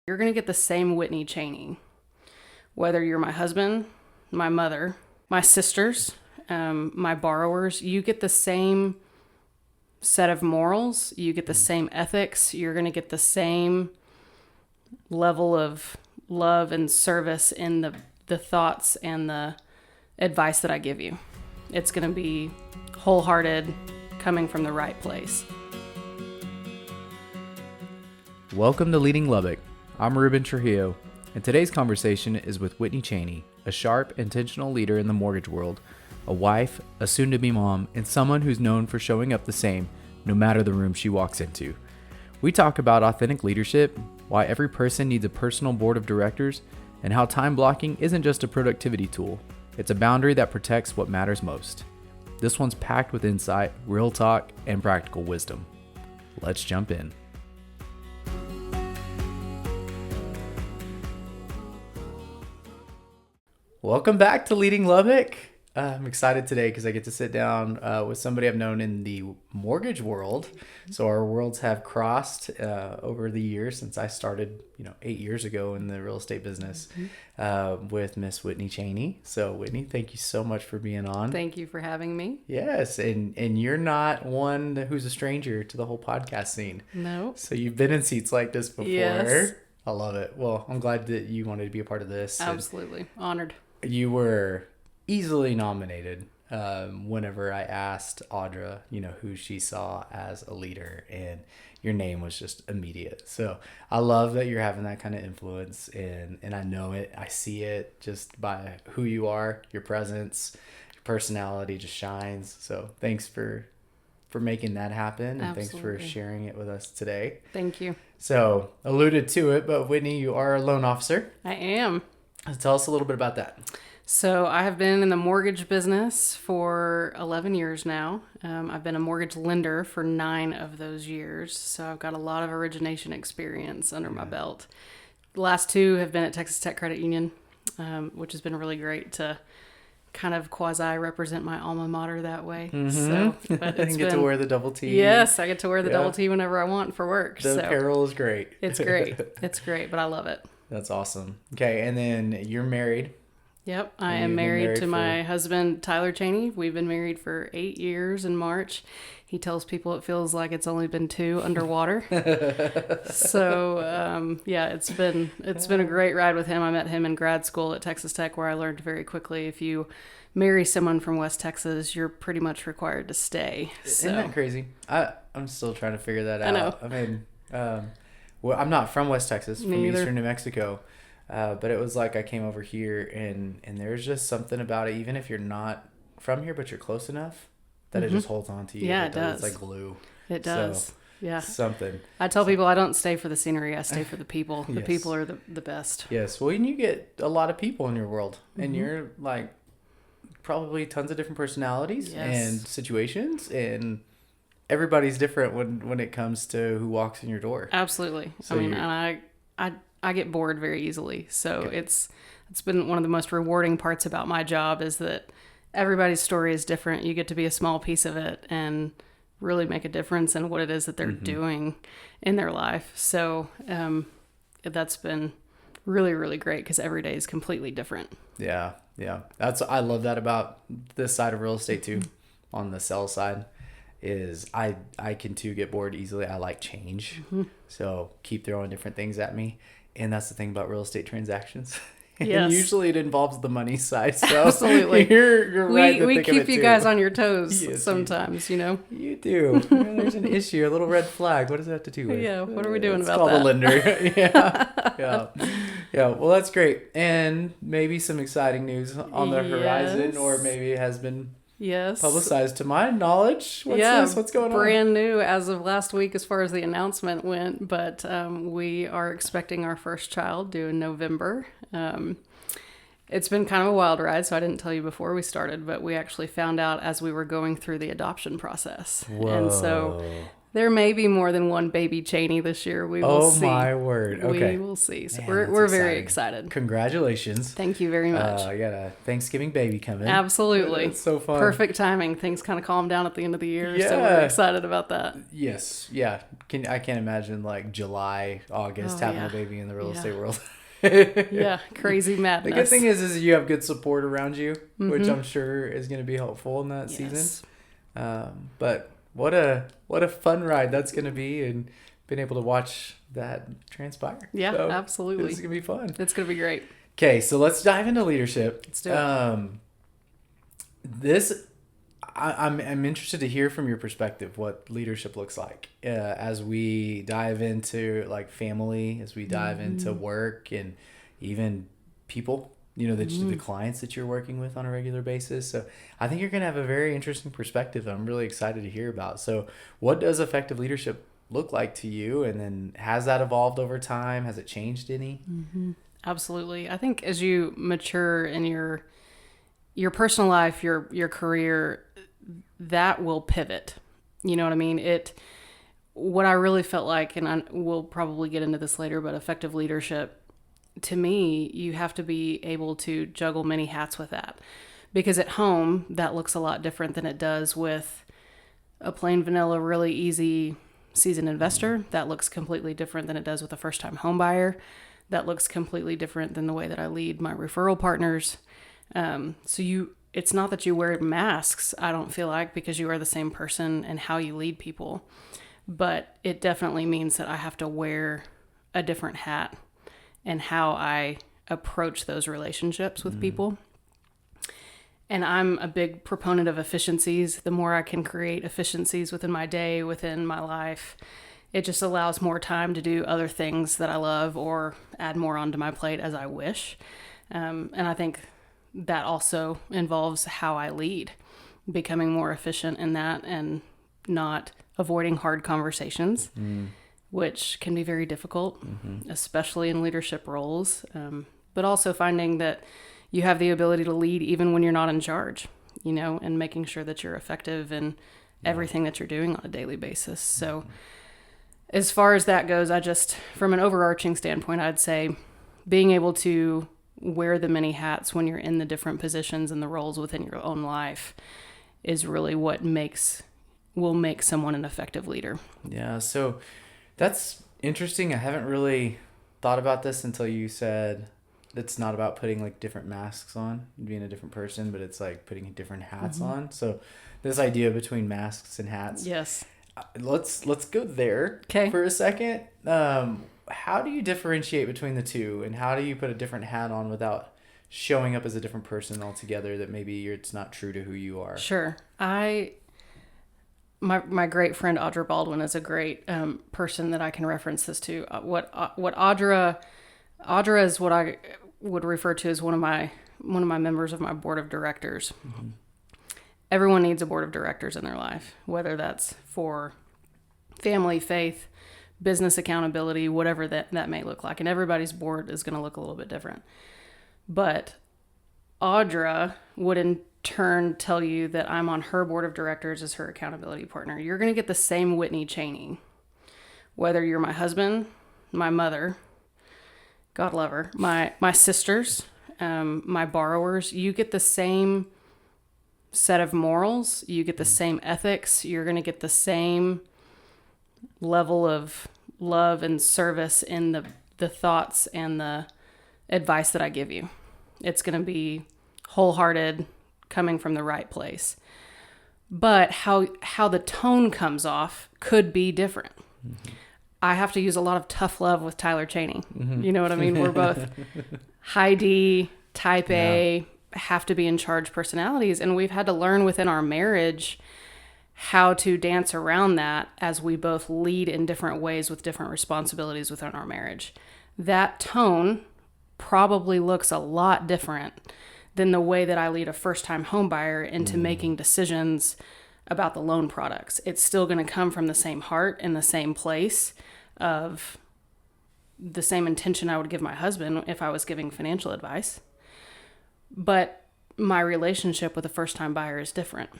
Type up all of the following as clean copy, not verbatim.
You're going to get the same Whitney Chaney, whether you're my husband, my mother, my sisters, my borrowers. You get the same set of morals. You get the same ethics. You're going to get the same level of love and service in the thoughts and the advice that I give you. It's going to be wholehearted, coming from the right place. Welcome to Leading Lubbock. I'm Ruben Trujillo, and today's conversation is with Whitney Chaney, a sharp, intentional leader in the mortgage world, a wife, a soon-to-be mom, and someone who's known for showing up the same no matter the room she walks into. We talk about authentic leadership, why every person needs a personal board of directors, and how time blocking isn't just a productivity tool. It's a boundary that protects what matters most. This one's packed with insight, real talk, and practical wisdom. Let's jump in. Welcome back to Leading Lubbock. I'm excited today because I get to sit down with somebody I've known in the mortgage world. So our worlds have crossed over the years since I started, 8 years ago in the real estate business with Miss Whitney Chaney. So Whitney, thank you so much for being on. Thank you for having me. Yes, and you're not one who's a stranger to the whole podcast scene. No. So you've been in seats like this before. Yes. I love it. Well, I'm glad that you wanted to be a part of this. Absolutely. Honored. You were easily nominated whenever I asked Audra, who she saw as a leader, and your name was just immediate. So I love that you're having that kind of influence, and I know it. I see it just by who you are, your presence, your personality just shines. So thanks for making that happen, and Absolutely. Thanks for sharing it with us today. Thank you. So alluded to it, but Whitney, you are a loan officer. I am. Tell us a little bit about that. So I have been in the mortgage business for 11 years now. I've been a mortgage lender for 9 of those years. So I've got a lot of origination experience under my belt. The last 2 have been at Texas Tech Credit Union, which has been really great to kind of quasi-represent my alma mater that way. Mm-hmm. So, but I get to wear the double T. Yes, I get to wear the double T whenever I want for work. The apparel is great. It's great. It's great, but I love it. That's awesome. Okay, and then you're married. Yep, I am married to my husband, Tyler Chaney. We've been married for 8 years in March. He tells people it feels like it's only been 2 underwater. So, it's been a great ride with him. I met him in grad school at Texas Tech, where I learned very quickly if you marry someone from West Texas, you're pretty much required to stay. So. Isn't that crazy? I'm still trying to figure that out. I know. I mean, well, I'm not from West Texas, from Eastern New Mexico. But it was like I came over here and there's just something about it, even if you're not from here, but you're close enough, that it just holds on to you. Yeah, it does. It's like glue. It does. So, yeah. Something. I tell people I don't stay for the scenery. I stay for the people. The Yes. people are the best. Yes. Well, and you get a lot of people in your world, and you're like probably tons of different personalities and situations, and everybody's different when it comes to who walks in your door. Absolutely. So and I get bored very easily. So it's been one of the most rewarding parts about my job is that everybody's story is different. You get to be a small piece of it and really make a difference in what it is that they're doing in their life. So that's been really, really great because every day is completely different. Yeah. I love that about this side of real estate too. On the sell side is I can too get bored easily. I like change. So keep throwing different things at me. And that's the thing about real estate transactions. Yes. And usually it involves the money side. So Absolutely. You're right. We keep you guys on your toes Yes, sometimes, You You do. There's an issue, a little red flag. What does that have to do with? Yeah, what are we doing it's about called that? a lender. Yeah. Well, that's great. And maybe some exciting news on the horizon, or maybe it has been publicized to my knowledge. What's this? What's going on? Brand new as of last week as far as the announcement went, but we are expecting our first child due in November. It's been kind of a wild ride, so I didn't tell you before we started, but we actually found out as we were going through the adoption process. Whoa. And so There may be more than one baby Chaney this year. We will see. Oh my word. Okay. We will see. So Man, we're that's very exciting. excited. Congratulations. Thank you very much. I got a Thanksgiving baby coming. Absolutely. It's so fun. Perfect timing. Things kind of calm down at the end of the year. So Yeah. we're excited about that. Yes. Yeah. I can't imagine like July, August Oh, having yeah. a baby in the real Yeah. estate world. Yeah. Crazy madness. The good thing is you have good support around you, which I'm sure is going to be helpful in that season. But what a fun ride that's going to be, and being able to watch that transpire. Yeah, So, absolutely. It's going to be fun. It's going to be great. Okay, so let's dive into leadership. Let's do it. I'm interested to hear from your perspective what leadership looks like as we dive into like family, as we dive into work, and even people, the clients that you're working with on a regular basis. So I think you're going to have a very interesting perspective I'm really excited to hear about. So what does effective leadership look like to you? And then has that evolved over time? Has it changed any? Absolutely. I think as you mature in your personal life, your career, that will pivot. You know what I mean? What I really felt like, and we'll probably get into this later, but effective leadership, to me, you have to be able to juggle many hats with that. Because at home, that looks a lot different than it does with a plain vanilla, really easy seasoned investor. That looks completely different than it does with a first-time home buyer. That looks completely different than the way that I lead my referral partners. It's not that you wear masks, I don't feel like, because you are the same person and how you lead people. But it definitely means that I have to wear a different hat and how I approach those relationships with people. And I'm a big proponent of efficiencies. The more I can create efficiencies within my day, within my life, it just allows more time to do other things that I love or add more onto my plate as I wish. And I think that also involves how I lead, becoming more efficient in that and not avoiding hard conversations, which can be very difficult, especially in leadership roles. But also finding that you have the ability to lead even when you're not in charge, and making sure that you're effective in everything that you're doing on a daily basis. So as far as that goes, from an overarching standpoint, I'd say being able to wear the many hats when you're in the different positions and the roles within your own life is really what will make someone an effective leader. Yeah, so that's interesting. I haven't really thought about this until you said it's not about putting like different masks on, being a different person, but it's like putting different hats on. So this idea between masks and hats. Yes. Let's go there for a second. How do you differentiate between the two, and how do you put a different hat on without showing up as a different person altogether that maybe it's not true to who you are? Sure. My great friend Audra Baldwin is a great person that I can reference this to. What Audra is what I would refer to as one of my members of my board of directors. Everyone needs a board of directors in their life, whether that's for family, faith, business accountability, whatever that may look like. And everybody's board is going to look a little bit different. But Audra would in turn tell you that I'm on her board of directors as her accountability partner. You're going to get the same Whitney Chaney, whether you're my husband, my mother, God love her, my sisters, my borrowers. You get the same set of morals. You get the same ethics. You're going to get the same level of love and service in the thoughts and the advice that I give you. It's going to be wholehearted, coming from the right place. But how the tone comes off could be different. I have to use a lot of tough love with Tyler Chaney. You know what I mean? We're both high D, type A, have to be in charge personalities. And we've had to learn within our marriage how to dance around that as we both lead in different ways with different responsibilities within our marriage. That tone probably looks a lot different than the way that I lead a first-time home buyer into making decisions about the loan products. It's still going to come from the same heart and the same place of the same intention I would give my husband if I was giving financial advice. But my relationship with a first-time buyer is different.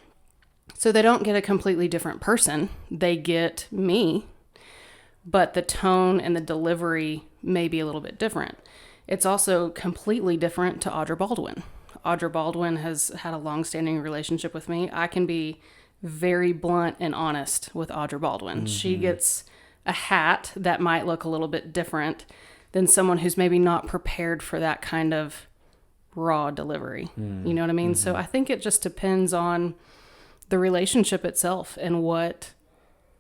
So they don't get a completely different person. They get me, but the tone and the delivery may be a little bit different. It's also completely different to Audra Baldwin. Audra Baldwin has had a long-standing relationship with me. I can be very blunt and honest with Audra Baldwin. Mm-hmm. She gets a hat that might look a little bit different than someone who's maybe not prepared for that kind of raw delivery. Mm-hmm. You know what I mean? Mm-hmm. So I think it just depends on the relationship itself and what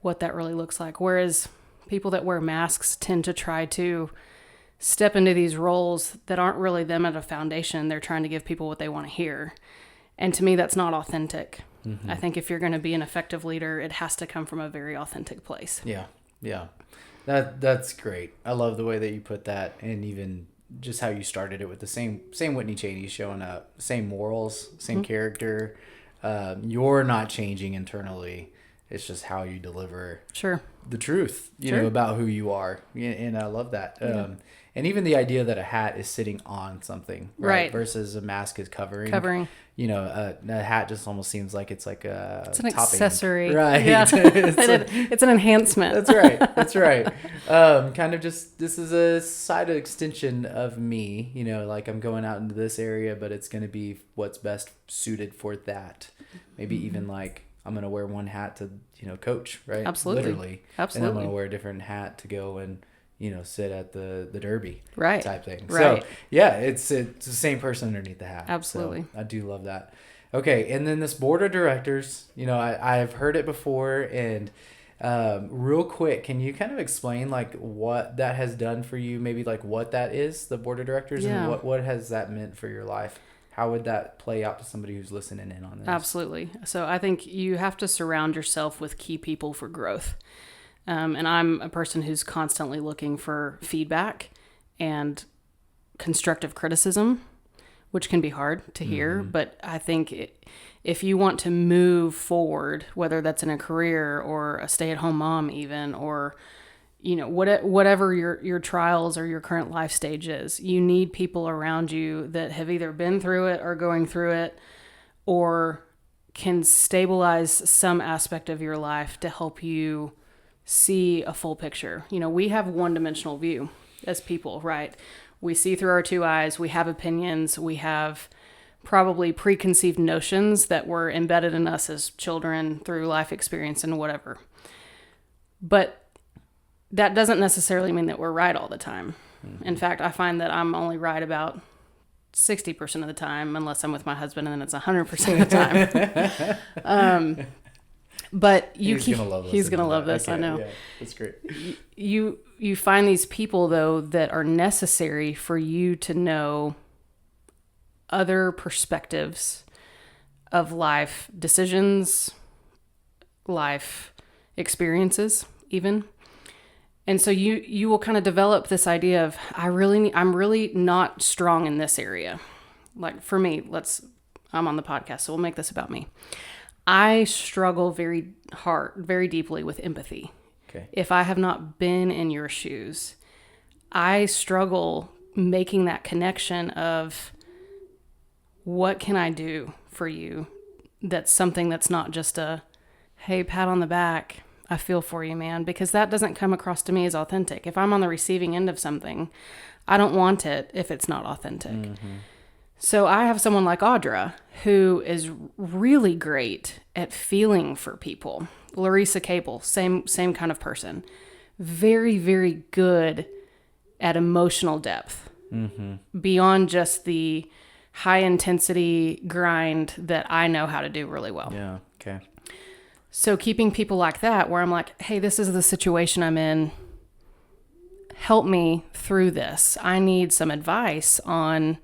that really looks like. Whereas people that wear masks tend to try to step into these roles that aren't really them at a foundation. They're trying to give people what they want to hear. And to me, that's not authentic. Mm-hmm. I think if you're going to be an effective leader, it has to come from a very authentic place. Yeah. Yeah. That's great. I love the way that you put that, and even just how you started it with the same Whitney Chaney showing up, same morals, same mm-hmm. character. You're not changing internally. It's just how you deliver the truth, you know, about who you are. And I love that. Yeah. And even the idea that a hat is sitting on something, right? Versus a mask is covering. You know, a hat just almost seems like it's like it's an accessory. Right. Yeah. It's an enhancement. That's right. Kind of just, this is a side extension of me, you know, like I'm going out into this area, but it's going to be what's best suited for that. Maybe mm-hmm. even like, I'm going to wear one hat to, you know, coach, right? Absolutely. Literally. And I'm going to wear a different hat to go and, you know, sit at the derby type thing. Right. So yeah, it's the same person underneath the hat. Absolutely. So I do love that. Okay. And then this board of directors, you know, I've heard it before, and real quick, can you kind of explain like what that has done for you? Maybe like what that is, the board of directors, and what has that meant for your life? How would that play out to somebody who's listening in on this? Absolutely. So I think you have to surround yourself with key people for growth. And I'm a person who's constantly looking for feedback and constructive criticism, which can be hard to hear. Mm-hmm. But I think if you want to move forward, whether that's in a career or a stay-at-home mom even, or you know, whatever your trials or your current life stage is, you need people around you that have either been through it or going through it, or can stabilize some aspect of your life to help you see a full picture. You know, we have one-dimensional view as people, right? We see through our two eyes, we have opinions, we have probably preconceived notions that were embedded in us as children through life experience and whatever. But that doesn't necessarily mean that we're right all the time. Mm-hmm. In fact, I find that I'm only right about 60% of the time, unless I'm with my husband, and then it's 100% of the time. But he's going to love this. I know. Yeah, that's great. You find these people, though, that are necessary for you to know other perspectives of life decisions, life experiences, even. And so you will kind of develop this idea of, I'm really not strong in this area. Like for me, I'm on the podcast, so we'll make this about me. I struggle very hard, very deeply with empathy. Okay. If I have not been in your shoes, I struggle making that connection of what can I do for you? That's something that's not just a, hey, pat on the back. I feel for you, man, because that doesn't come across to me as authentic. If I'm on the receiving end of something, I don't want it if it's not authentic. Mm-hmm. So I have someone like Audra who is really great at feeling for people. Larissa Cable, same kind of person. Very, very good at emotional depth. Mm-hmm. Beyond just the high intensity grind that I know how to do really well. Yeah, okay. So keeping people like that, where I'm like, hey, this is the situation I'm in. Help me through this. I need some advice on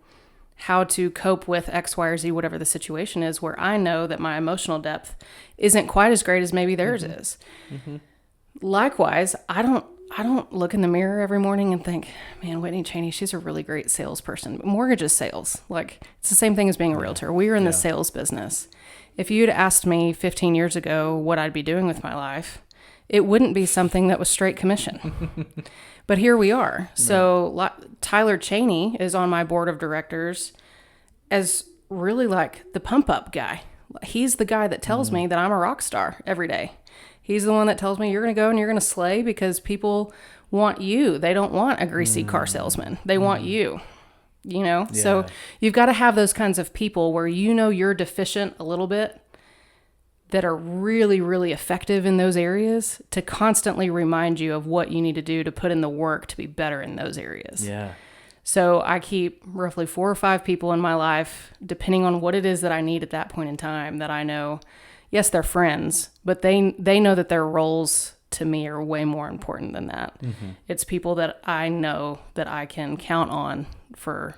how to cope with X, Y, or Z, whatever the situation is, where I know that my emotional depth isn't quite as great as maybe theirs mm-hmm. is. Mm-hmm. Likewise, I don't look in the mirror every morning and think, man, Whitney Chaney, she's a really great salesperson. But mortgages sales, like it's the same thing as being a realtor. We are in the sales business. If you'd asked me 15 years ago what I'd be doing with my life, it wouldn't be something that was straight commission. But here we are. Right. So Tyler Chaney is on my board of directors as really like the pump up guy. He's the guy that tells me that I'm a rock star every day. He's the one that tells me you're going to go and you're going to slay because people want you. They don't want a greasy car salesman. They want you, you know? Yeah. So you've got to have those kinds of people where you know you're deficient a little bit that are really, really effective in those areas to constantly remind you of what you need to do to put in the work to be better in those areas. Yeah. So I keep roughly 4 or 5 people in my life, depending on what it is that I need at that point in time, that I know, yes, they're friends, but they know that their roles to me are way more important than that. Mm-hmm. It's people that I know that I can count on for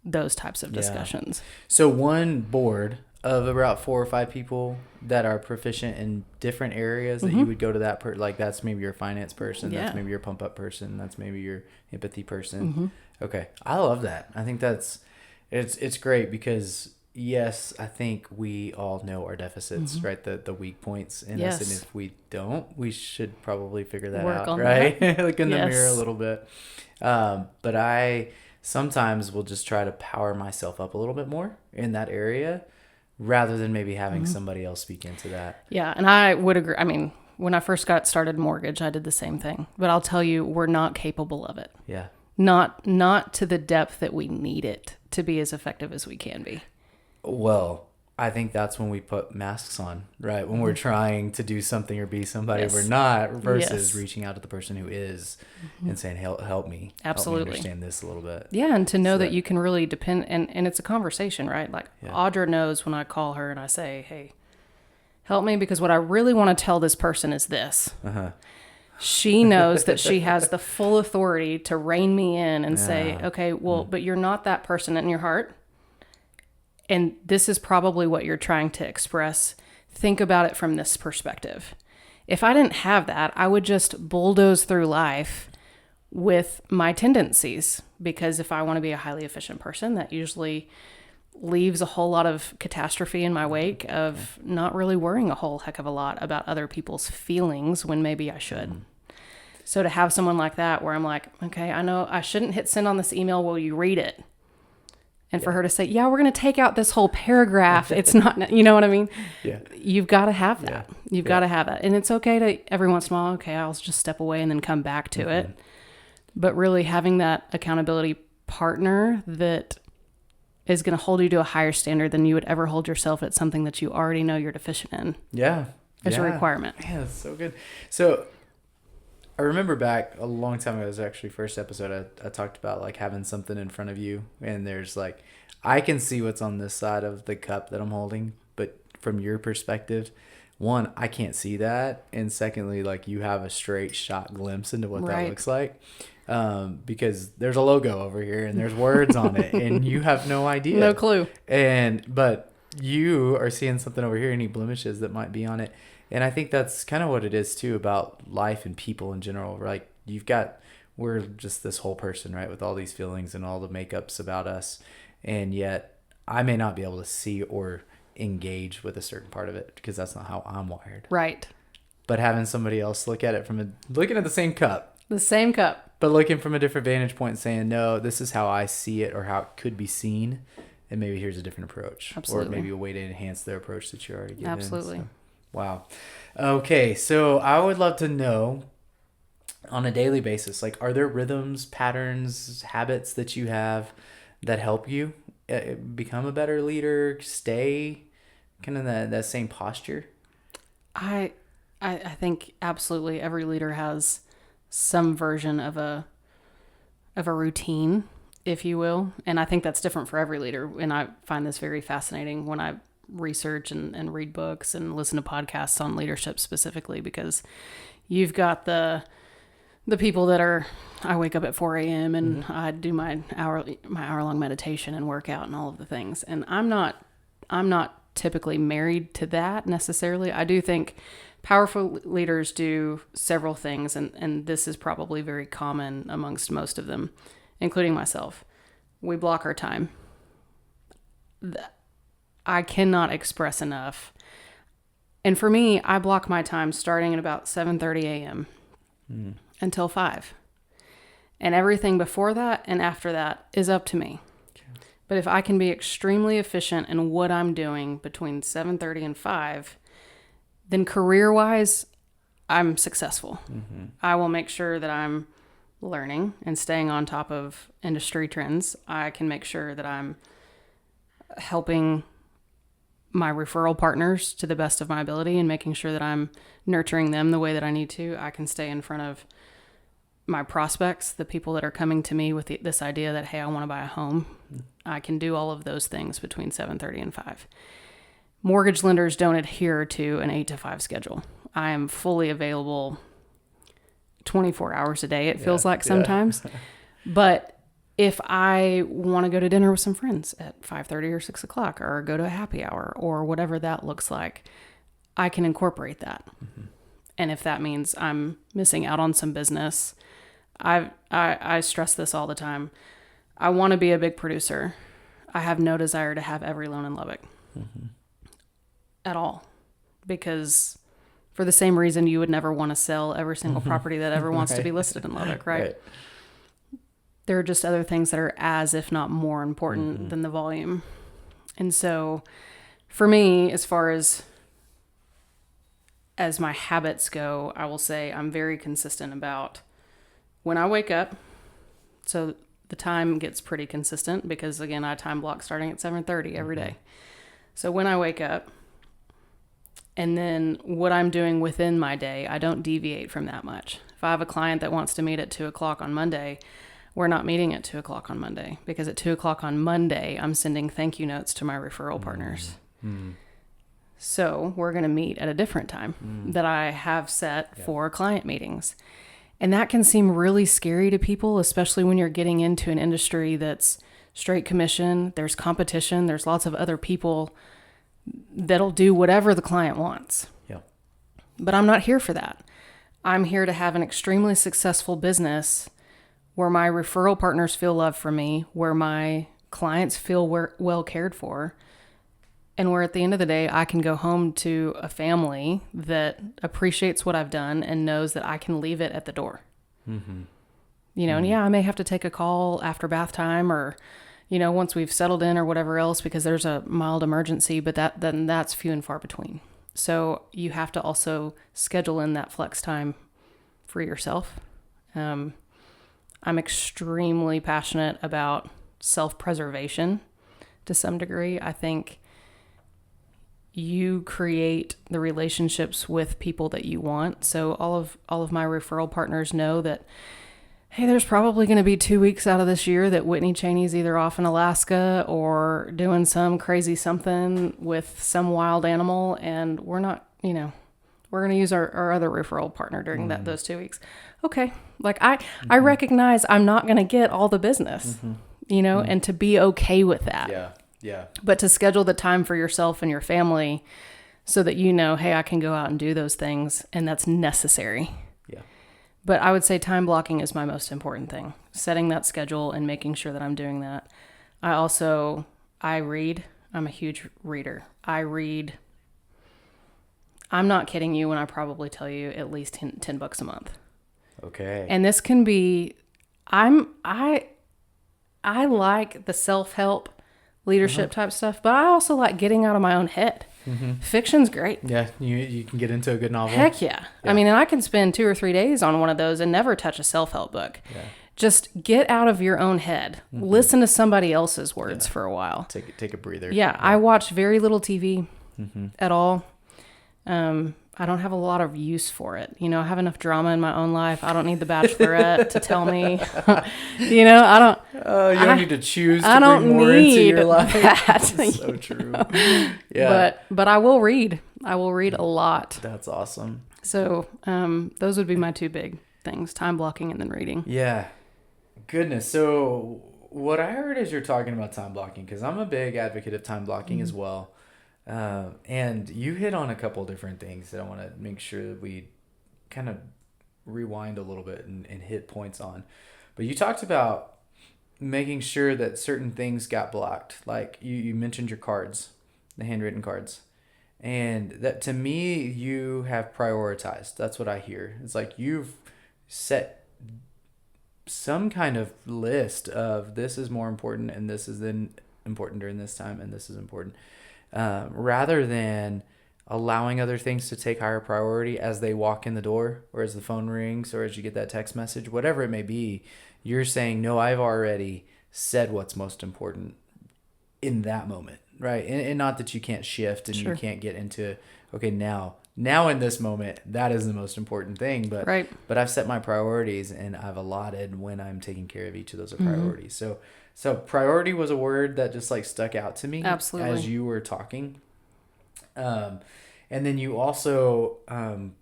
those types of discussions. So one board of about 4 or 5 people that are proficient in different areas that you would go to that like that's maybe your finance person, that's maybe your pump up person, that's maybe your empathy person. Okay. I love that. I think it's great because yes, I think we all know our deficits, right? The weak points in us. And if we don't, we should probably figure that Work out, on right? that. Look in the mirror a little bit. But I sometimes will just try to power myself up a little bit more in that area rather than maybe having somebody else speak into that. Yeah. And I would agree. I mean, when I first got started mortgage, I did the same thing, but I'll tell you, we're not capable of it. Yeah. Not to the depth that we need it to be as effective as we can be. Well, I think that's when we put masks on, right? When we're trying to do something or be somebody we're not, versus reaching out to the person who is and saying, help me. Absolutely. Help me understand this a little bit. Yeah, and to know that you can really depend, and it's a conversation, right? Like Audra knows when I call her and I say, hey, help me because what I really want to tell this person is this. She knows that she has the full authority to rein me in and say, okay, well, but you're not that person in your heart. And this is probably what you're trying to express. Think about it from this perspective. If I didn't have that, I would just bulldoze through life with my tendencies. Because if I want to be a highly efficient person, that usually leaves a whole lot of catastrophe in my wake of not really worrying a whole heck of a lot about other people's feelings when maybe I should. So to have someone like that where I'm like, okay, I know I shouldn't hit send on this email. Will you read it? And for her to say, yeah, we're going to take out this whole paragraph. It's not, you know what I mean? Yeah. You've got to have that. You've got to have that. And it's okay to every once in a while, okay, I'll just step away and then come back to it. But really having that accountability partner that is going to hold you to a higher standard than you would ever hold yourself at something that you already know you're deficient in. Yeah. It's a requirement. Yeah, that's so good. So I remember back a long time ago, it was actually first episode, I talked about like having something in front of you and there's like, I can see what's on this side of the cup that I'm holding, but from your perspective, one, I can't see that. And secondly, like you have a straight shot glimpse into what that looks like. Because there's a logo over here and there's words on it and you have no idea. No clue. But you are seeing something over here, any blemishes that might be on it. And I think that's kind of what it is too about life and people in general. Like we're just this whole person, right? With all these feelings and all the makeups about us. And yet I may not be able to see or engage with a certain part of it because that's not how I'm wired. Right. But having somebody else look at it looking at the same cup. The same cup. But looking from a different vantage point saying, no, this is how I see it or how it could be seen. And maybe here's a different approach. Absolutely. Or maybe a way to enhance their approach that you already given. Absolutely. So, wow. Okay. So I would love to know on a daily basis, like, are there rhythms, patterns, habits that you have that help you become a better leader, stay kind of that same posture? I think absolutely every leader has some version of a routine, if you will. And I think that's different for every leader. And I find this very fascinating when I research and read books and listen to podcasts on leadership specifically, because you've got the people that are, I wake up at 4 a.m. and I do my hour-long meditation and workout and all of the things. And I'm not typically married to that necessarily. I do think powerful leaders do several things, and this is probably very common amongst most of them, including myself. We block our time. I cannot express enough. And for me, I block my time starting at about 7:30 a.m. Until 5. And everything before that and after that is up to me. But if I can be extremely efficient in what I'm doing between 7:30 and 5, then career-wise, I'm successful. I will make sure that I'm learning and staying on top of industry trends. I can make sure that I'm helping my referral partners to the best of my ability and making sure that I'm nurturing them the way that I need to. I can stay in front of my prospects, the people that are coming to me with this idea that, hey, I want to buy a home. I can do all of those things between 7:30 and 5. Mortgage lenders don't adhere to an 8 to 5 schedule. I am fully available 24 hours a day, it feels like sometimes. But if I want to go to dinner with some friends at 5:30 or 6 o'clock, or go to a happy hour, or whatever that looks like, I can incorporate that. And if that means I'm missing out on some business, I stress this all the time. I want to be a big producer. I have no desire to have every loan in Lubbock at all, because for the same reason you would never want to sell every single property that ever wants to be listed in Lubbock, right? There are just other things that are as, if not more important than the volume. And so for me, as far as my habits go, I will say I'm very consistent about when I wake up. So the time gets pretty consistent because, again, I time block starting at 7:30 every day. So when I wake up, and then what I'm doing within my day, I don't deviate from that much. If I have a client that wants to meet at 2 o'clock on Monday, we're not meeting at 2 o'clock on Monday, because at 2 o'clock on Monday, I'm sending thank you notes to my referral partners. So we're going to meet at a different time that I have set for client meetings. And that can seem really scary to people, especially when you're getting into an industry that's straight commission. There's competition. There's lots of other people that'll do whatever the client wants. But I'm not here for that. I'm here to have an extremely successful business where my referral partners feel love from me, where my clients feel well cared for, and where at the end of the day, I can go home to a family that appreciates what I've done and knows that I can leave it at the door. And I may have to take a call after bath time, or, once we've settled in or whatever else, because there's a mild emergency, but that's few and far between. So you have to also schedule in that flex time for yourself. I'm extremely passionate about self-preservation to some degree. I think you create the relationships with people that you want. So all of my referral partners know that, hey, there's probably going to be 2 weeks out of this year that Whitney Chaney's either off in Alaska or doing some crazy something with some wild animal, and we're not, we're going to use our other referral partner during those 2 weeks. Okay. Like I recognize I'm not going to get all the business, and to be okay with that. Yeah. But to schedule the time for yourself and your family so that hey, I can go out and do those things, and that's necessary. Yeah. But I would say time blocking is my most important thing. Setting that schedule and making sure that I'm doing that. I read. I'm a huge reader. I read. I'm not kidding you when I probably tell you at least 10 books a month. Okay. And this can be, I like the self-help leadership type stuff, but I also like getting out of my own head. Fiction's great. Yeah, you can get into a good novel. Heck yeah. I mean, and I can spend 2 or 3 days on one of those and never touch a self-help book. Just get out of your own head. Listen to somebody else's words for a while. Take a breather. I watch very little TV at all. I don't have a lot of use for it. I have enough drama in my own life. I don't need the Bachelorette to tell me. I don't. Oh, you don't need to choose to bring more into your life. That. That's so true. Yeah. But I will read. I will read a lot. That's awesome. So those would be my 2 big things: time blocking and then reading. Yeah. Goodness. So what I heard is you're talking about time blocking, because I'm a big advocate of time blocking as well. And you hit on a couple different things that I want to make sure that we kind of rewind a little bit and hit points on. But you talked about making sure that certain things got blocked. Like you mentioned your cards, the handwritten cards. And that, to me, you have prioritized. That's what I hear. It's like you've set some kind of list of this is more important and this is then important during this time and this is important, rather than allowing other things to take higher priority as they walk in the door or as the phone rings or as you get that text message, whatever it may be. You're saying, no, I've already said what's most important in that moment, right? And not that you can't shift and you can't get into, okay, now in this moment, that is the most important thing. But but I've set my priorities and I've allotted when I'm taking care of each of those priorities. So priority was a word that just like stuck out to me as you were talking. And then you also, I'm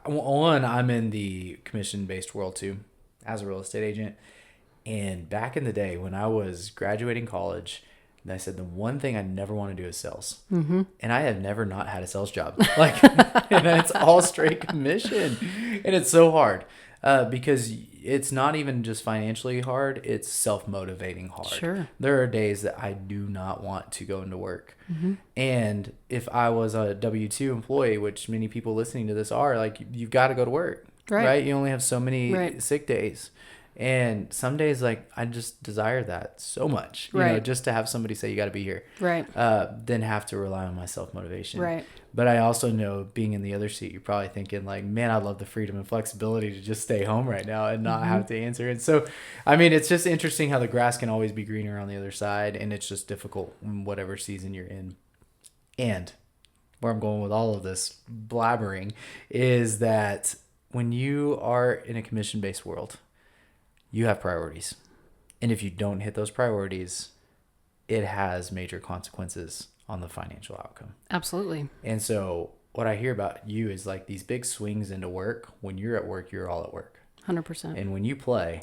in the commission-based world too, as a real estate agent. And back in the day when I was graduating college, I said the one thing I never want to do is sales. And I have never not had a sales job. Like, and it's all straight commission. And it's so hard because it's not even just financially hard. It's self-motivating hard. Sure. There are days that I do not want to go into work. And if I was a W-2 employee, which many people listening to this are, like, you've got to go to work, right? You only have so many sick days. And some days, like, I just desire that so much, you know, just to have somebody say, you got to be here, then have to rely on my self-motivation. But I also know, being in the other seat, you're probably thinking like, man, I love the freedom and flexibility to just stay home right now and not have to answer. And so, I mean, it's just interesting how the grass can always be greener on the other side. And it's just difficult in whatever season you're in. And where I'm going with all of this blabbering is that when you are in a commission-based world, you have priorities. And if you don't hit those priorities, it has major consequences on the financial outcome. Absolutely. And so what I hear about you is like these big swings into work. When you're at work, you're all at work. 100%. And when you play,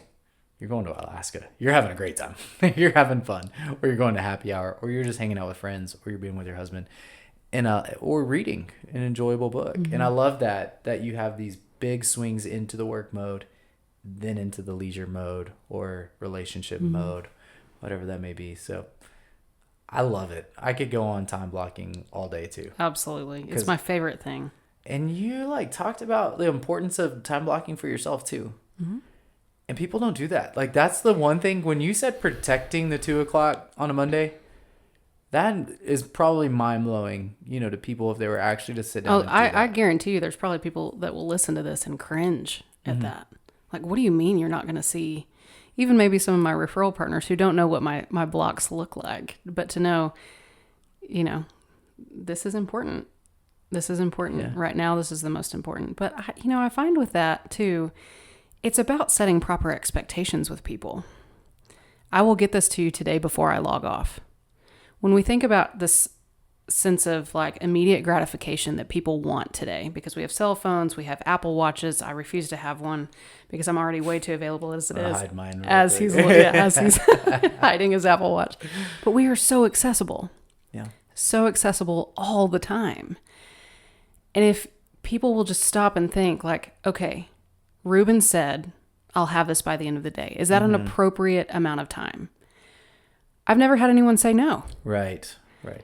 you're going to Alaska. You're having a great time. You're having fun. Or you're going to happy hour. Or you're just hanging out with friends. Or you're being with your husband. And or reading an enjoyable book. And I love that you have these big swings into the work mode, then into the leisure mode or relationship mode, whatever that may be. So I love it. I could go on time blocking all day too. Absolutely. It's my favorite thing. And you like talked about the importance of time blocking for yourself too. And people don't do that. Like, that's the one thing when you said protecting the 2:00 on a Monday, that is probably mind blowing, you know, to people if they were actually to sit down. I guarantee you there's probably people that will listen to this and cringe at that. Like, what do you mean you're not going to see? Even maybe some of my referral partners who don't know what my blocks look like, but to know, you know, this is important. This is important right now. This is the most important. But, I find with that too, it's about setting proper expectations with people. I will get this to you today before I log off. When we think about this sense of like immediate gratification that people want today, because we have cell phones, we have Apple Watches. I refuse to have one because I'm already way too available as it is. Hide mine as he's hiding his Apple Watch. But we are so accessible. Yeah. So accessible all the time. And if people will just stop and think like, okay, Ruben said, I'll have this by the end of the day. Is that an appropriate amount of time? I've never had anyone say no. Right.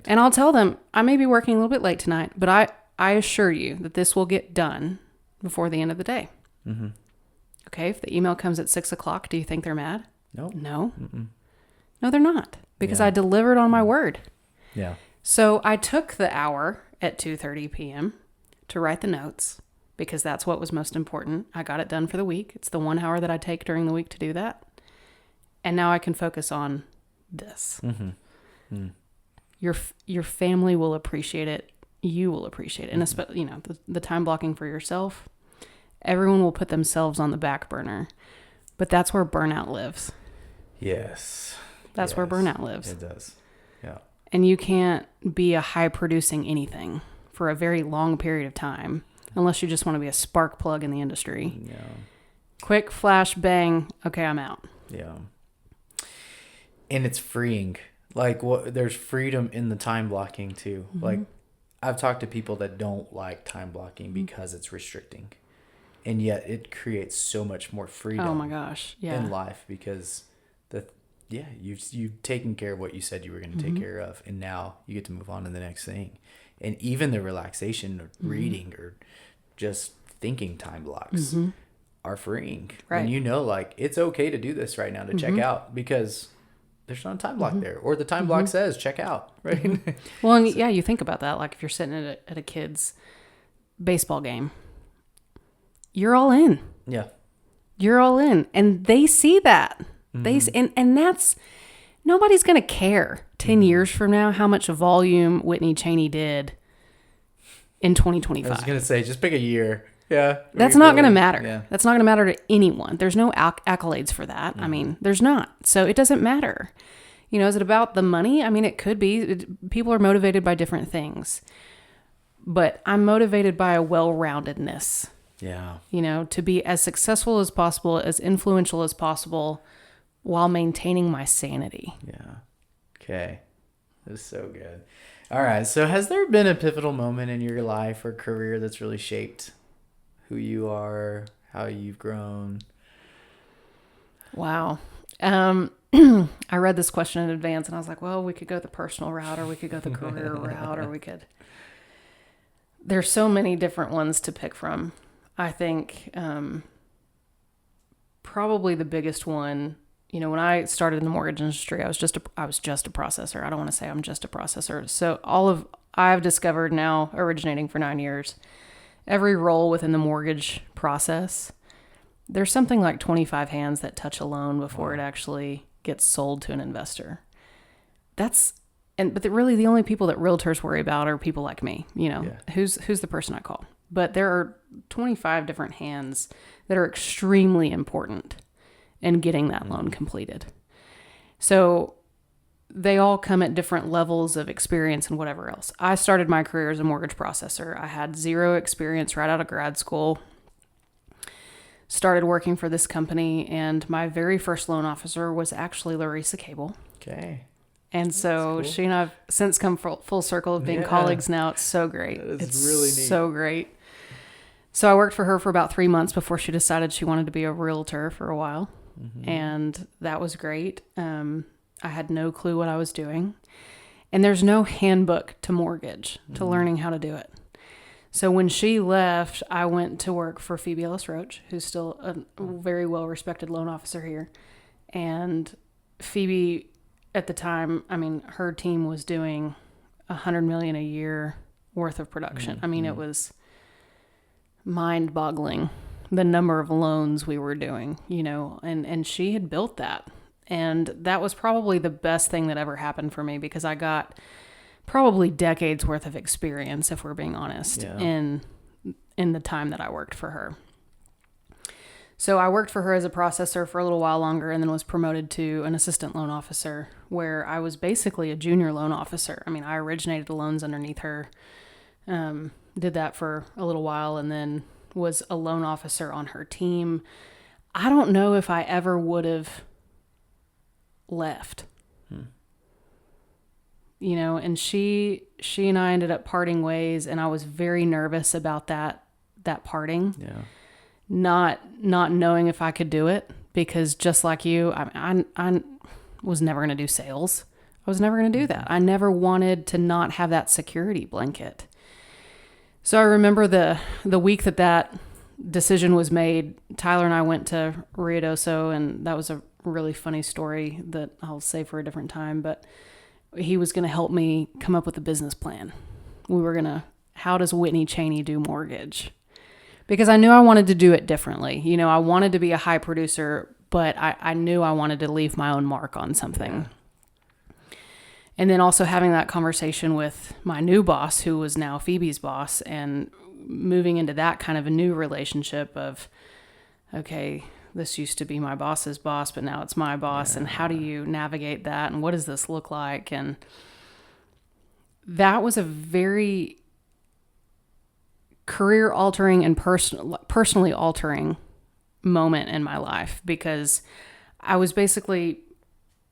And I'll tell them, I may be working a little bit late tonight, but I assure you that this will get done before the end of the day. Okay, if the email comes at 6:00, do you think they're mad? No. No, they're not, because I delivered on my word. Yeah. So I took the hour at 2:30 p.m. to write the notes, because that's what was most important. I got it done for the week. It's the 1 hour that I take during the week to do that. And now I can focus on this. Your family will appreciate it. You will appreciate it. And especially, the time blocking for yourself, everyone will put themselves on the back burner, but that's where burnout lives. Yes. That's where burnout lives. It does. Yeah. And you can't be a high producing anything for a very long period of time unless you just want to be a spark plug in the industry. Yeah. Quick flash bang. Okay, I'm out. Yeah. And it's freeing. Like, there's freedom in the time blocking too. Like, I've talked to people that don't like time blocking because it's restricting, and yet it creates so much more freedom. Oh my gosh, yeah. In life, because you've taken care of what you said you were going to take care of, and now you get to move on to the next thing. And even the relaxation of reading or just thinking time blocks are freeing. Right. And like, it's okay to do this right now, to check out, because there's not a time block there, or the time block says check out, right? Well, and yeah, you think about that. Like if you're sitting at a kid's baseball game, you're all in. Yeah. You're all in, and they see that. And that's nobody's gonna care 10 years from now how much volume Whitney Chaney did in 2025. I was gonna say just pick a year. Yeah. That's not going to matter. Yeah. That's not going to matter to anyone. There's no accolades for that. I mean, there's not. So it doesn't matter. You know, is it about the money? I mean, it could be. People are motivated by different things. But I'm motivated by a well-roundedness. Yeah. You know, to be as successful as possible, as influential as possible, while maintaining my sanity. Yeah. Okay. That's so good. All right. So has there been a pivotal moment in your life or career that's really shaped who you are, how you've grown? Wow. I read this question in advance and I was like, well, we could go the personal route, or we could go the career route, or we could. There's so many different ones to pick from. I think probably the biggest one, you know, when I started in the mortgage industry, I was just a processor. I don't want to say I'm just a processor. So I've discovered now, originating for 9 years, every role within the mortgage process, there's something like 25 hands that touch a loan before it actually gets sold to an investor. But really the only people that realtors worry about are people like me, you know, who's the person I call. But there are 25 different hands that are extremely important in getting that loan completed. So they all come at different levels of experience and whatever else. I started my career as a mortgage processor. I had zero experience right out of grad school. Started working for this company, and my very first loan officer was actually Larissa Cable. Okay. And so cool. She and I've since come full circle of being colleagues now. It's so great. It's really neat. So great. So I worked for her for about 3 months before she decided she wanted to be a realtor for a while. And that was great. I had no clue what I was doing. And there's no handbook to mortgage, to learning how to do it. So when she left, I went to work for Phoebe Ellis Roach, who's still a very well-respected loan officer here. And Phoebe, at the time, I mean, her team was doing $100 million a year worth of production. I mean, it was mind-boggling, the number of loans we were doing, you know, and she had built that. And that was probably the best thing that ever happened for me, because I got probably decades worth of experience, if we're being honest, in the time that I worked for her. So I worked for her as a processor for a little while longer, and then was promoted to an assistant loan officer, where I was basically a junior loan officer. I mean, I originated the loans underneath her, did that for a little while, and then was a loan officer on her team. I don't know if I ever would have left. You know, and she and I ended up parting ways, and I was very nervous about that parting. Yeah. Not knowing if I could do it, because just like you, I was never going to do sales. I was never going to do that. I never wanted to not have that security blanket. So I remember the week that decision was made, Tyler and I went to Ruidoso, and that was a really funny story that I'll save for a different time, but he was going to help me come up with a business plan. How does Whitney Chaney do mortgage? Because I knew I wanted to do it differently. You know, I wanted to be a high producer, but I knew I wanted to leave my own mark on something. And then also having that conversation with my new boss, who was now Phoebe's boss, and moving into that kind of a new relationship of, okay, this used to be my boss's boss, but now it's my boss. And how do you navigate that? And what does this look like? And that was a very career altering and personally altering moment in my life, because I was basically,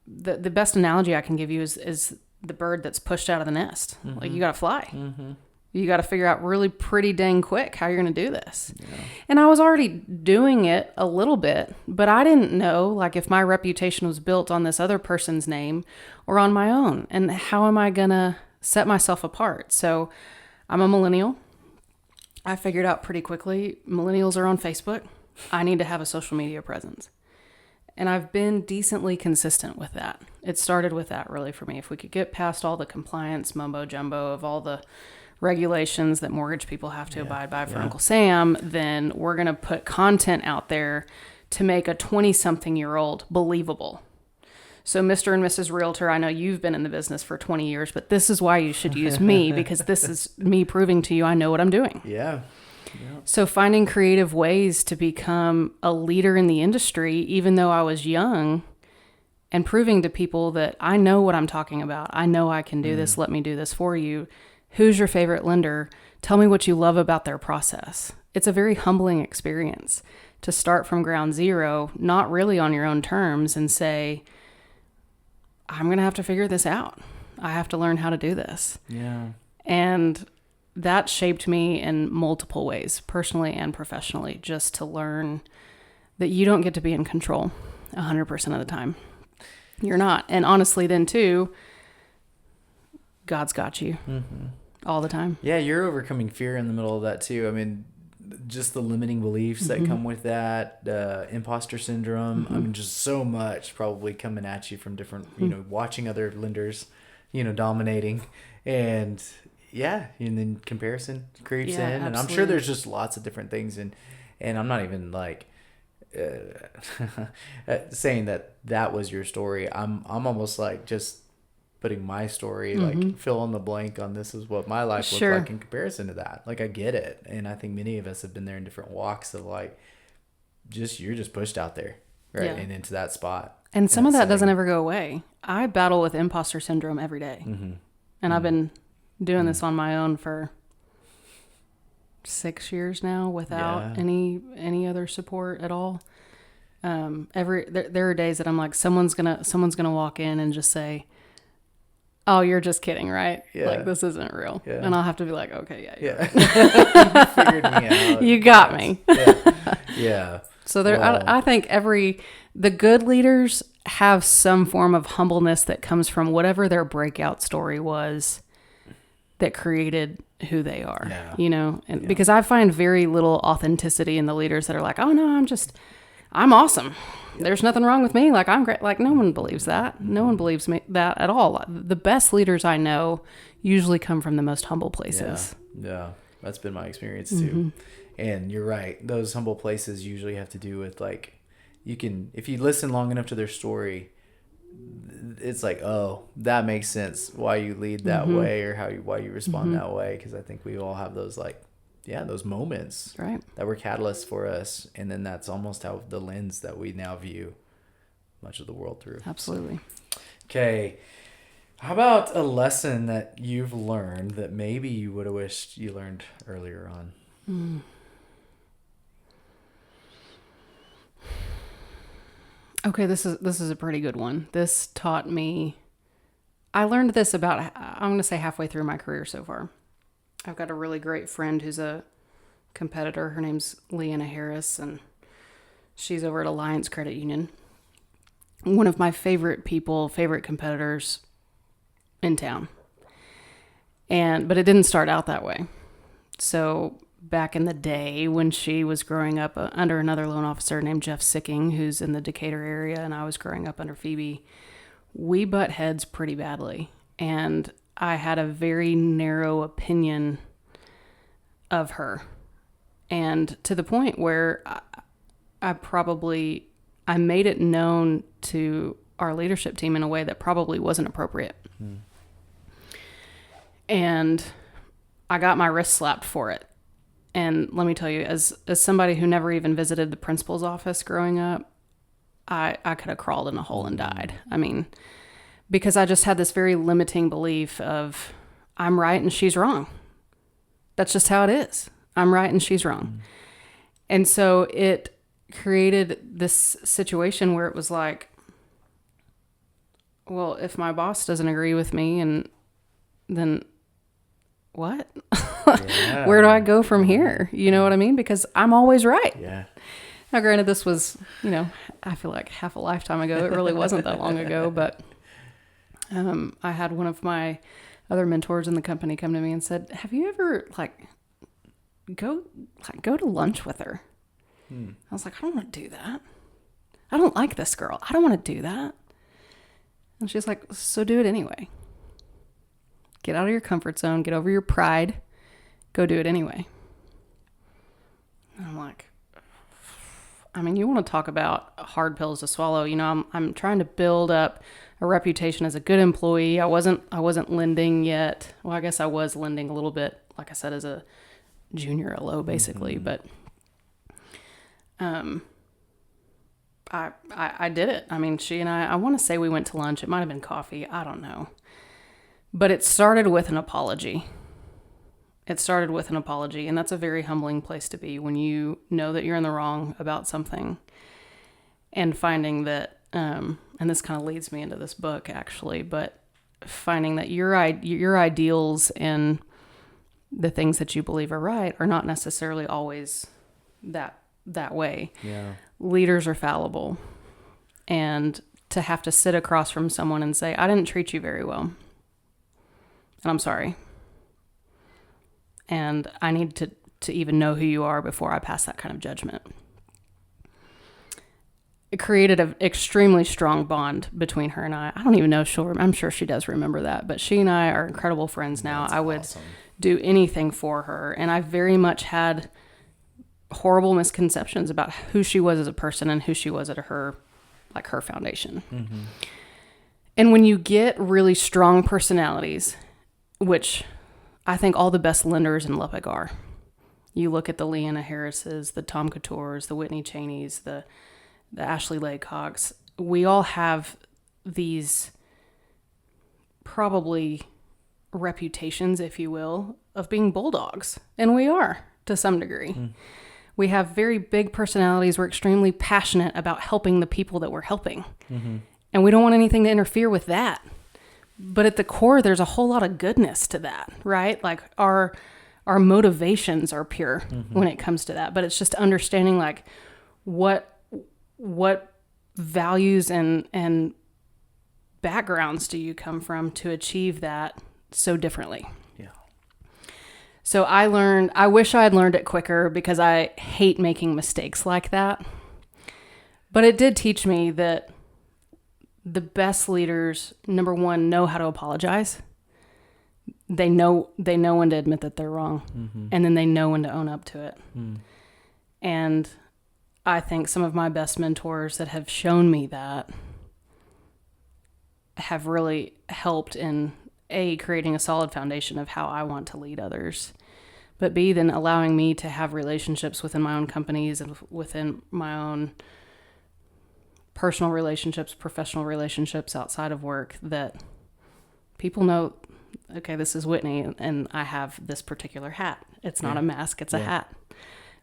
the best analogy I can give you is the bird that's pushed out of the nest. Like, you got to fly. You got to figure out really pretty dang quick how you're going to do this. And I was already doing it a little bit, but I didn't know, like, if my reputation was built on this other person's name or on my own, and how am I going to set myself apart? So I'm a millennial. I figured out pretty quickly, millennials are on Facebook. I need to have a social media presence. And I've been decently consistent with that. It started with that really for me. If we could get past all the compliance mumbo jumbo of all the regulations that mortgage people have to abide by for Uncle Sam, then we're going to put content out there to make a 20-something-year-old believable. So Mr. and Mrs. Realtor, I know you've been in the business for 20 years, but this is why you should use me, because this is me proving to you I know what I'm doing. Yeah. So finding creative ways to become a leader in the industry, even though I was young, and proving to people that I know what I'm talking about. I know I can do this. Let me do this for you. Who's your favorite lender? Tell me what you love about their process. It's a very humbling experience to start from ground zero, not really on your own terms, and say, I'm going to have to figure this out. I have to learn how to do this. Yeah. And that shaped me in multiple ways, personally and professionally, just to learn that you don't get to be in control 100% of the time. You're not. And honestly, then too, God's got you all the time. Yeah, you're overcoming fear in the middle of that too. I mean, just the limiting beliefs that come with that, imposter syndrome. I mean, just so much probably coming at you from different, watching other lenders, dominating. And yeah, and then comparison creeps in. And I'm sure there's just lots of different things. And I'm not even like saying that was your story. I'm almost like just putting my story, like fill in the blank on this is what my life looked like in comparison to that. Like I get it. And I think many of us have been there in different walks of like, you're just pushed out there, right? Yeah. And into that spot. And some of that doesn't ever go away. I battle with imposter syndrome every day. And I've been doing this on my own for 6 years now without any other support at all. There are days that I'm like, someone's gonna walk in and just say, "Oh, you're just kidding, right? Yeah. Like this isn't real." Yeah. And I'll have to be like, "Okay, yeah. Right. You figured me out. You got me." Yeah. So I think the good leaders have some form of humbleness that comes from whatever their breakout story was that created who they are. Yeah. And because I find very little authenticity in the leaders that are like, "Oh no, I'm awesome. There's nothing wrong with me. Like I'm great." Like no one believes that. No one believes me that at all. The best leaders I know usually come from the most humble places. Yeah. That's been my experience too. And you're right. Those humble places usually have to do with like, if you listen long enough to their story, it's like, oh, that makes sense why you lead that way or why you respond that way. Because I think we all have those those moments that were catalysts for us. And then that's almost how the lens that we now view much of the world through. Absolutely. Okay. How about a lesson that you've learned that maybe you would have wished you learned earlier on? Okay, this is a pretty good one. This taught me, I learned this about, I'm going to say halfway through my career so far. I've got a really great friend who's a competitor. Her name's Leanna Harris, and she's over at Alliance Credit Union. One of my favorite competitors in town. But it didn't start out that way. So back in the day when she was growing up under another loan officer named Jeff Sicking, who's in the Decatur area, and I was growing up under Phoebe, we butt heads pretty badly. And I had a very narrow opinion of her. And to the point where I made it known to our leadership team in a way that probably wasn't appropriate. And I got my wrist slapped for it. And let me tell you, as somebody who never even visited the principal's office growing up, I could have crawled in a hole and died. I mean, because I just had this very limiting belief of I'm right and she's wrong. That's just how it is. I'm right and she's wrong. And so it created this situation where it was like, well, if my boss doesn't agree with me, and then what? Yeah. Where do I go from here? You know what I mean? Because I'm always right. Yeah. Now, granted, this was, I feel like half a lifetime ago. It really wasn't that long ago, but I had one of my other mentors in the company come to me and said, "Have you ever go to lunch with her?" I was like, "I don't want to do that. I don't like this girl. I don't want to do that. And she's like, so do it anyway. Get out of your comfort zone. Get over your pride. Go do it anyway. And I'm like, I mean, you want to talk about hard pills to swallow. You know, I'm trying to build up a reputation as a good employee. I wasn't lending yet. Well, I guess I was lending a little bit, like I said, as a junior LO basically, but I did it. I mean, she and I want to say we went to lunch. It might have been coffee. I don't know. But it started with an apology. And that's a very humbling place to be when you know that you're in the wrong about something, and finding that, and this kind of leads me into this book actually, but finding that your ideals and the things that you believe are right are not necessarily always that way. Yeah. Leaders are fallible, and to have to sit across from someone and say, I didn't treat you very well, and I'm sorry. And I need to even know who you are before I pass that kind of judgment. It created an extremely strong bond between her and I. I don't even know if I'm sure she does remember that, but she and I are incredible friends now. That's I would awesome. do anything for her. And I very much had horrible misconceptions about who she was as a person and who she was at her foundation. Mm-hmm. And when you get really strong personalities, which I think all the best lenders in Lubbock are. You look at the Leanna Harrises, the Tom Coutures, the Whitney Cheneys, the Ashley Laycocks. We all have these probably reputations, if you will, of being bulldogs. And we are, to some degree. Mm. We have very big personalities. We're extremely passionate about helping the people that we're helping. Mm-hmm. And we don't want anything to interfere with that. But at the core, there's a whole lot of goodness to that, right? Like our motivations are pure when it comes to that. But it's just understanding like what values and backgrounds do you come from to achieve that so differently. Yeah. So I wish I had learned it quicker, because I hate making mistakes like that. But it did teach me that the best leaders, number one, know how to apologize. They know when to admit that they're wrong, and then they know when to own up to it. And I think some of my best mentors that have shown me that have really helped in A, creating a solid foundation of how I want to lead others, but B, then allowing me to have relationships within my own companies and within my own personal relationships, professional relationships outside of work, that people know, okay, this is Whitney and I have this particular hat. It's not a mask, it's a hat.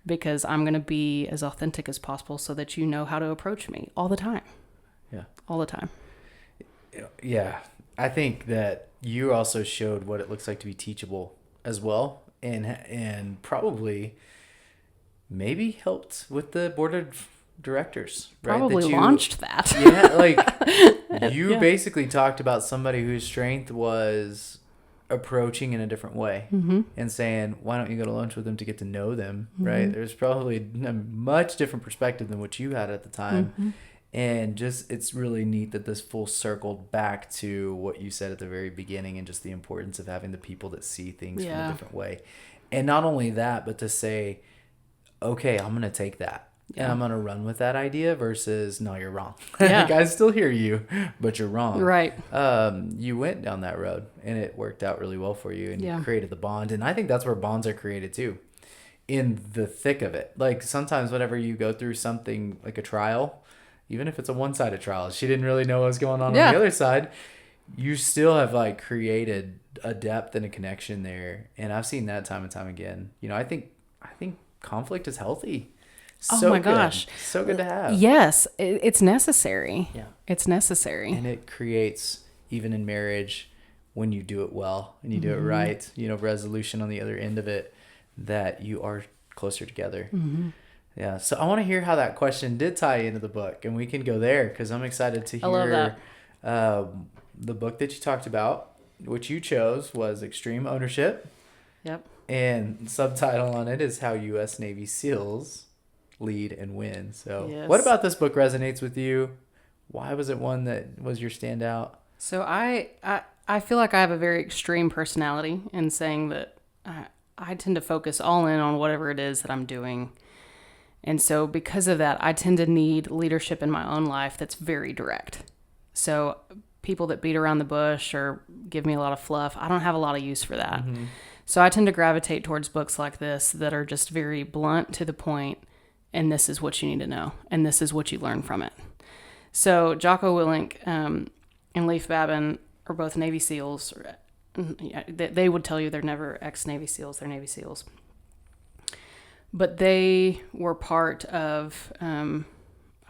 Because I'm going to be as authentic as possible so that you know how to approach me all the time. Yeah. All the time. Yeah. I think that you also showed what it looks like to be teachable as well. And probably maybe helped with the board of directors, right? Probably launched that. Yeah, like you basically talked about somebody whose strength was approaching in a different way and saying, why don't you go to lunch with them to get to know them, right? There's probably a much different perspective than what you had at the time. And just, it's really neat that this full circled back to what you said at the very beginning, and just the importance of having the people that see things from a different way. And not only that, but to say, okay, I'm going to take that. Yeah. And I'm going to run with that idea versus, no, you're wrong. Yeah. Like, I still hear you, but you're wrong. Right. You went down that road and it worked out really well for you, and you created the bond. And I think that's where bonds are created too, in the thick of it. Like sometimes whenever you go through something like a trial, even if it's a one-sided trial, she didn't really know what was going on the other side, you still have like created a depth and a connection there. And I've seen that time and time again. You know, I think conflict is healthy. So my gosh. So good to have. Yes, it's necessary. Yeah. It's necessary. And it creates, even in marriage, when you do it well and you do it right, you know, resolution on the other end of it, that you are closer together. Yeah. So I want to hear how that question did tie into the book, and we can go there because I'm excited to hear. I love that. The book that you talked about, which you chose, was Extreme Ownership. Yep. And subtitle on it is How U.S. Navy SEALs lead and win. So Yes. what about this book resonates with you? Why was it one that was your standout? So I feel like I have a very extreme personality in saying that I tend to focus all in on whatever it is that I'm doing. And so because of that, I tend to need leadership in my own life that's very direct. So people that beat around the bush or give me a lot of fluff, I don't have a lot of use for that. Mm-hmm. So I tend to gravitate towards books like this that are just very blunt, to the point, and this is what you need to know, and this is what you learn from it. So Jocko Willink and Leif Babin are both Navy SEALs. They would tell you they're never ex-Navy SEALs, they're Navy SEALs. But they were part of, I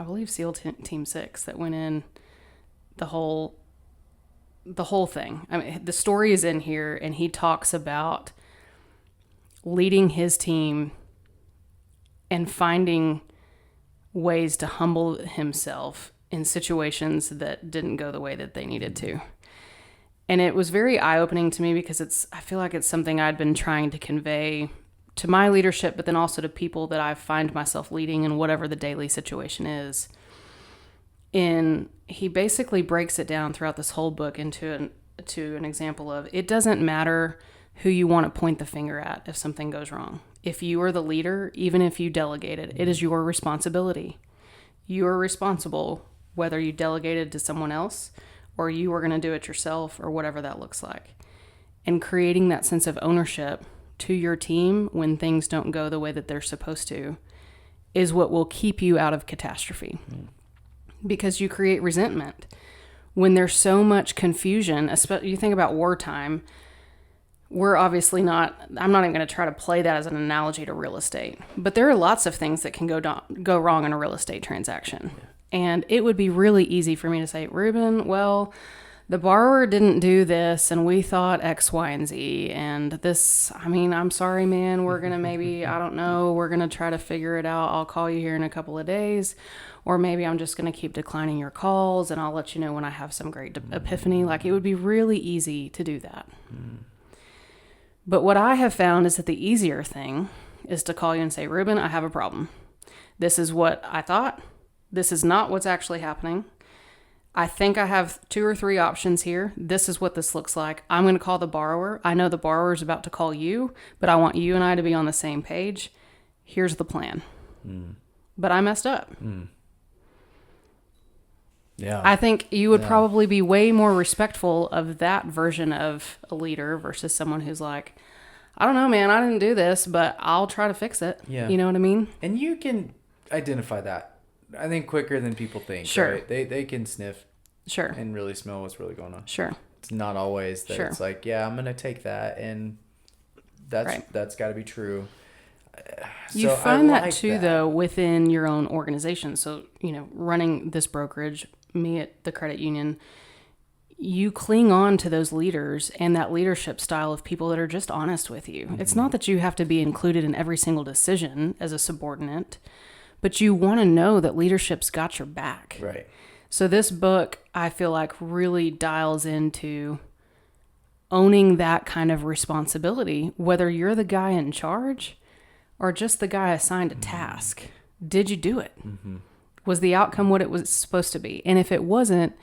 believe, SEAL Team 6 that went in the whole thing. I mean, the story is in here, and he talks about leading his team and finding ways to humble himself in situations that didn't go the way that they needed to. And it was very eye-opening to me because I feel like it's something I'd been trying to convey to my leadership, but then also to people that I find myself leading in whatever the daily situation is. And he basically breaks it down throughout this whole book into an example of, it doesn't matter who you want to point the finger at if something goes wrong. If you are the leader, even if you delegated, it is your responsibility. You are responsible whether you delegated to someone else or you are going to do it yourself, or whatever that looks like. And creating that sense of ownership to your team when things don't go the way that they're supposed to is what will keep you out of catastrophe. Because you create resentment. When there's so much confusion, especially you think about wartime, we're obviously not, I'm not even going to try to play that as an analogy to real estate, but there are lots of things that can go wrong in a real estate transaction. Yeah. And it would be really easy for me to say, Ruben, well, the borrower didn't do this, and we thought X, Y, and Z, and this, I mean, I'm sorry, man, we're going to maybe, I don't know, we're going to try to figure it out. I'll call you here in a couple of days, or maybe I'm just going to keep declining your calls, and I'll let you know when I have some great epiphany. Like, it would be really easy to do that. But what I have found is that the easier thing is to call you and say, Ruben, I have a problem. This is what I thought. This is not what's actually happening. I think I have 2 or 3 options here. This is what this looks like. I'm going to call the borrower. I know the borrower is about to call you, but I want you and I to be on the same page. Here's the plan. But I messed up. Yeah. I think you would probably be way more respectful of that version of a leader versus someone who's like, I don't know, man, I didn't do this, but I'll try to fix it. Yeah. You know what I mean? And you can identify that, I think, quicker than people think. Sure. Right? They can sniff. Sure. And really smell what's really going on. Sure. It's not always that it's like, yeah, I'm going to take that, and that's got to be true. You find that too, though, within your own organization. So, running this brokerage, me at the credit union, you cling on to those leaders and that leadership style of people that are just honest with you. It's not that you have to be included in every single decision as a subordinate, but you want to know that leadership's got your back. Right. So this book, I feel like, really dials into owning that kind of responsibility, whether you're the guy in charge or just the guy assigned a task. Did you do it? Was the outcome what it was supposed to be? And if it wasn't,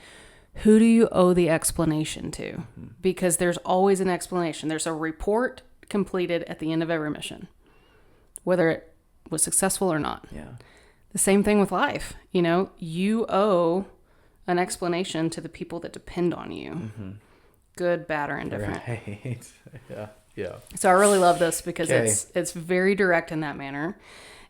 who do you owe the explanation to? Because there's always an explanation. There's a report completed at the end of every mission, whether it was successful or not. Yeah. The same thing with life. You owe an explanation to the people that depend on you. Good, bad, or indifferent. Right. Yeah. So I really love this because it's very direct in that manner.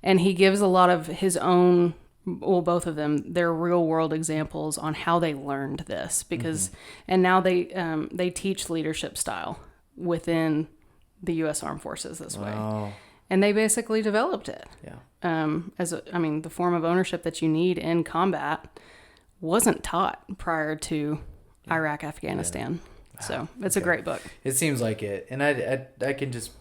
And he gives a lot of his own, well, both of them, their real world examples on how they learned this, because, and now they teach leadership style within the U.S. Armed Forces this way. And they basically developed it. Yeah. The form of ownership that you need in combat wasn't taught prior to Iraq, Afghanistan. Yeah. So it's a great book. It seems like it. And I can just,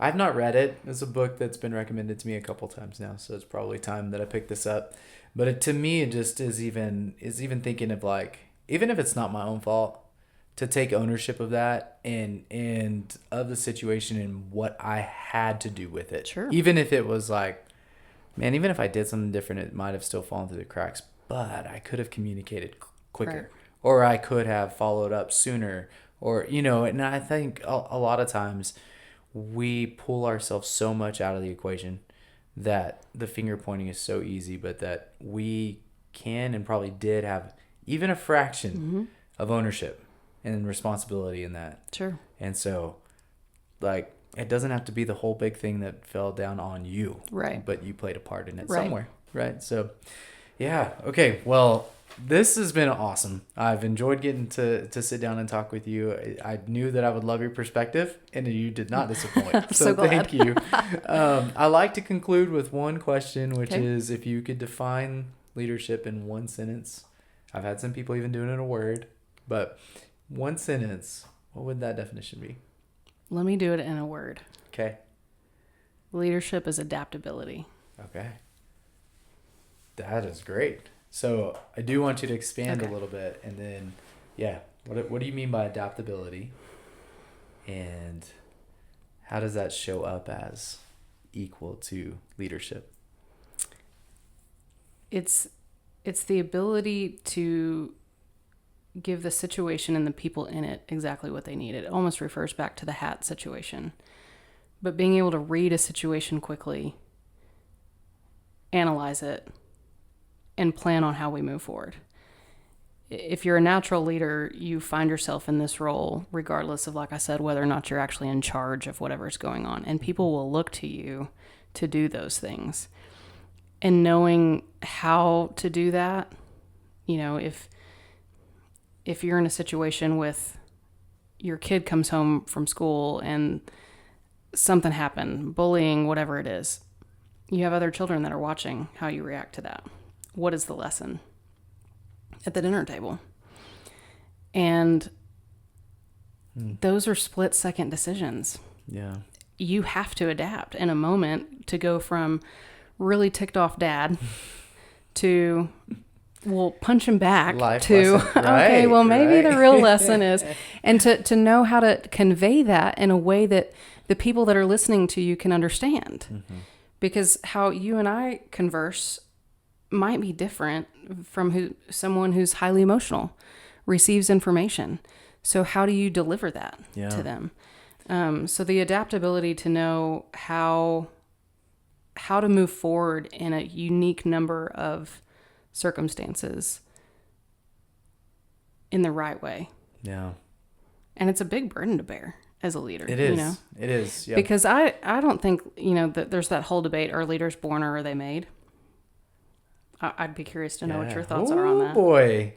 I've not read it. It's a book that's been recommended to me a couple times now. So it's probably time that I pick this up. But to me, it just is even thinking of, like, even if it's not my own fault, to take ownership of that and of the situation and what I had to do with it. Sure. Even if it was like, man, even if I did something different, it might have still fallen through the cracks, but I could have communicated quicker, Right. or I could have followed up sooner, or, and I think a lot of times we pull ourselves so much out of the equation that the finger pointing is so easy, but that we can and probably did have even a fraction of ownership and responsibility in that. Sure. And so, like, it doesn't have to be the whole big thing that fell down on you. Right. But you played a part in it Right. somewhere. Right. So, yeah. Okay. Well, this has been awesome. I've enjoyed getting to sit down and talk with you. I knew that I would love your perspective, and you did not disappoint. I'm so glad. Thank you. I like to conclude with one question, which Okay. is, if you could define leadership in one sentence. I've had some people even doing it in a word, but one sentence, what would that definition be? Let me do it in a word. Okay. Leadership is adaptability. Okay. That is great. So I do want you to expand Okay. a little bit, and then, yeah, what do you mean by adaptability, and how does that show up as equal to leadership? It's the ability to give the situation and the people in it exactly what they need. It almost refers back to the hat situation. But being able to read a situation quickly, analyze it, and plan on how we move forward. If you're a natural leader, you find yourself in this role, regardless of, like I said, whether or not you're actually in charge of whatever's going on. And people will look to you to do those things. And knowing how to do that, if you're in a situation with your kid comes home from school and something happened, bullying, whatever it is, you have other children that are watching how you react to that. What is the lesson at the dinner table? And those are split-second decisions. Yeah. You have to adapt in a moment to go from really ticked off dad to, well, punch him back Life to, lesson. Right, okay, well, maybe right. the real lesson is, and to know how to convey that in a way that the people that are listening to you can understand. Mm-hmm. Because how you and I converse might be different from someone who's highly emotional receives information. So how do you deliver that to them? So the adaptability to know how to move forward in a unique number of circumstances in the right way. Yeah. And it's a big burden to bear as a leader. It is. It is. Yeah. Because I don't think, that there's that whole debate, are leaders born or are they made? I'd be curious to know what your thoughts are on that. Oh boy.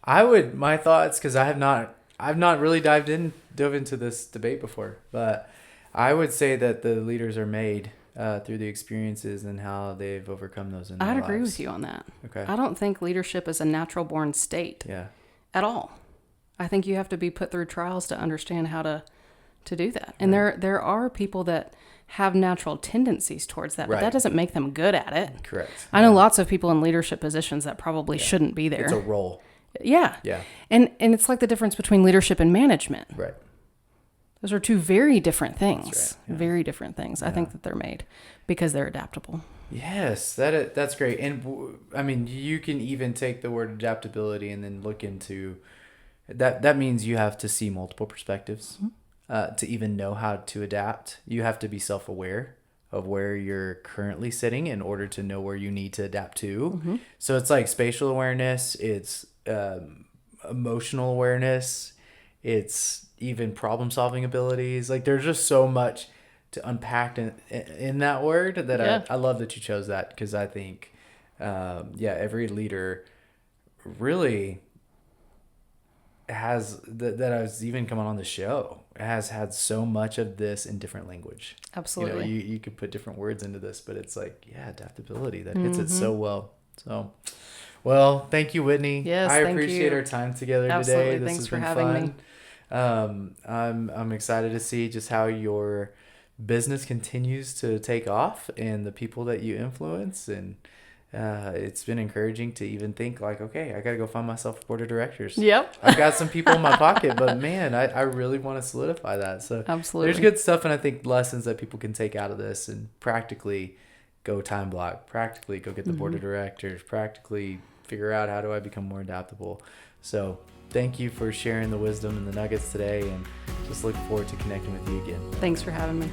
My thoughts, because I've not really dove into this debate before, but I would say that the leaders are made through the experiences and how they've overcome those in their lives. I'd agree with you on that. Okay. I don't think leadership is a natural born state at all. I think you have to be put through trials to understand how to do that. And there are people that have natural tendencies towards that, but that doesn't make them good at it. Correct. I know lots of people in leadership positions that probably shouldn't be there. It's a role. Yeah. Yeah. And it's like the difference between leadership and management. Right. Those are two very different things. That's right. Yeah. Very different things. I think that they're made because they're adaptable. Yes, that's great. And I mean, you can even take the word adaptability and then look into that. That means you have to see multiple perspectives. Mm-hmm. To even know how to adapt. You have to be self-aware of where you're currently sitting in order to know where you need to adapt to. Mm-hmm. So it's like spatial awareness, it's emotional awareness, it's even problem-solving abilities. Like, there's just so much to unpack in that word that I love that you chose that, because I think, every leader really has that I was even coming on the show has had so much of this in different language. Absolutely. You could put different words into this, but it's like, adaptability that hits it so well. So, well, thank you, Whitney. Yes, I thank appreciate you. our time together Absolutely. today. This Thanks has for been having fun. I'm excited to see just how your business continues to take off and the people that you influence, and it's been encouraging to even think like, okay, I got to go find myself a board of directors. Yep. I've got some people in my pocket, but man, I really want to solidify that. So Absolutely. there's good stuff, and I think lessons that people can take out of this and practically go time block, practically go get the board of directors, practically figure out how do I become more adaptable. So thank you for sharing the wisdom and the nuggets today, and just look forward to connecting with you again. Thanks for having me.